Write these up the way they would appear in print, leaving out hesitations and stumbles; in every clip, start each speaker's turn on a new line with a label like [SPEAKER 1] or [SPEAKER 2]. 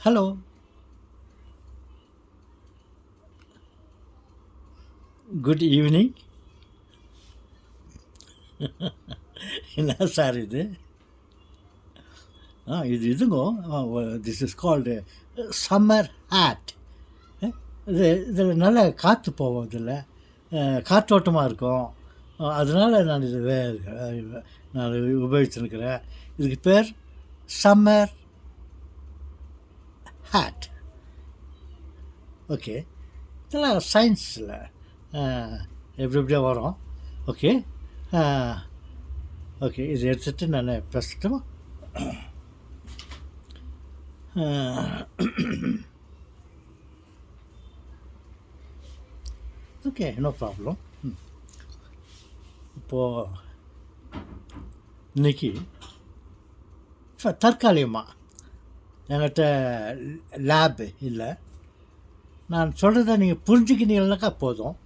[SPEAKER 1] Hello, good evening. என்ன sir இது? இதுங்க. This is called summer hat. இதில் நல்ல காற்று போகும். இதில் காற்றோட்டமாக இருக்கும். அதனால் நான் இது நான் உபயோகிச்சுருக்கிறேன். இதுக்கு பேர் சம்மர் ஹேட். ஓகே, இதெல்லாம் சயின்ஸில் எப்படி எப்படியா வரும். ஓகே, ஓகே, இது எடுத்துகிட்டு நான் பேசட்டுமா? Okay, no problem. இப்போது இன்றைக்கி தற்காலிகமாக என்கிட்ட லேபு இல்லை. நான் சொல்கிறத நீங்கள் புரிஞ்சுக்கினீங்கன்னாக்கா போதும்.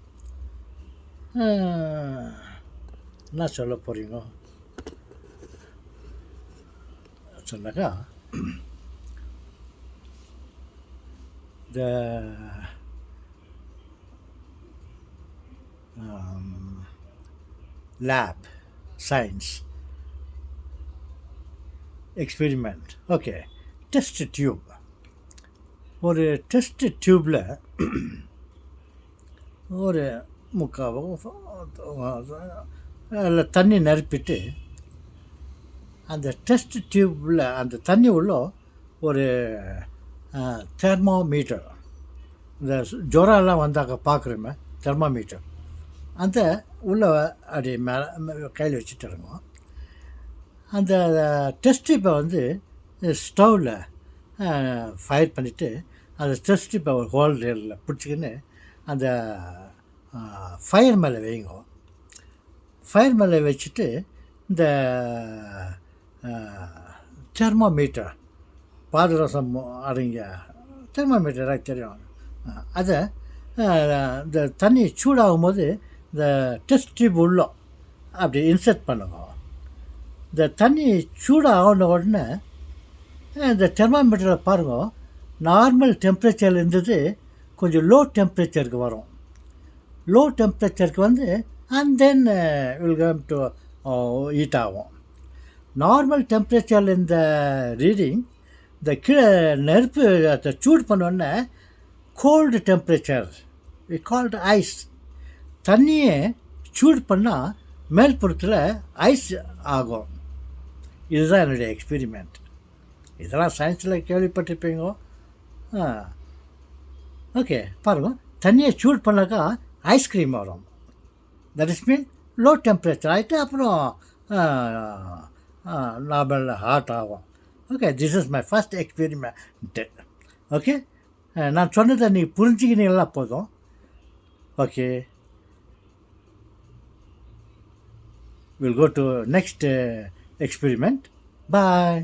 [SPEAKER 1] என்ன சொல்ல போகிறீங்க சொன்னாக்கா, இந்த lab science experiment. Okay, test tube. ஒரு டெஸ்ட் டியூப்பில் ஒரு முக்காவோ அதில் தண்ணி நிரப்பிட்டு அந்த டெஸ்ட் டியூப்பில் அந்த தண்ணி உள்ள ஒரு தெர்மோமீட்டர், இந்த ஜுரம்லாம் வந்தாக்க பார்க்குறோமே தெர்மோமீட்டர், அந்த உள்ளே அப்படி மேலே கையில் வச்சுட்டு இருக்கோம். அந்த டெஸ்ட் டியூப்பை வந்து ஸ்டவ்வில் ஃபயர் பண்ணிவிட்டு அந்த டெஸ்ட் டியூப்பை ஒரு ஹோல்டரில் பிடிச்சிக்கின்னு அந்த ஃபயர் மேலே வைங்க. ஃபயர் மேலே வச்சுட்டு இந்த தெர்மோமீட்டர், பாதரசம் அடங்கிய தெர்மோமீட்டராக தெரியும், அதை இந்த தண்ணி சூடாகும் போது இந்த டெஸ்ட் டியூப் உள்ளே அப்படி இன்சர்ட் பண்ணுங்க. இந்த தண்ணி சூடாகின உடனே இந்த தெர்மோமீட்டரில் பாருங்கள், நார்மல் டெம்பரேச்சரில் இருந்தது கொஞ்சம் லோ டெம்பரேச்சருக்கு வரும். லோ டெம்பரேச்சருக்கு வந்து and then will come to heat ஆகும். நார்மல் டெம்பரேச்சரில் இந்த ரீடிங் இந்த கீழே நெருப்பு அதை சூடு பண்ணோடனே cold temperature we called ice. தண்ணியே சூடு பண்ணால் மேல்புறத்தில் ஐஸ் ஆகும். இதுதான் என்னுடைய எக்ஸ்பெரிமெண்ட். இதெல்லாம் சயின்ஸில் கேள்விப்பட்டிருப்பீங்க. ஓகே, பாருங்கள், தண்ணியை சூடு பண்ணாக்கா ஐஸ்கிரீம் வரும். That is mean low temperature ஆகிட்டு அப்புறம் நார்மல் ஹாட் ஆகும். Okay, this is my first experiment. Okay, நான் சொன்னதை நீங்கள் புரிஞ்சுக்கினீங்களா போதும். Okay, will go to next experiment. Bye.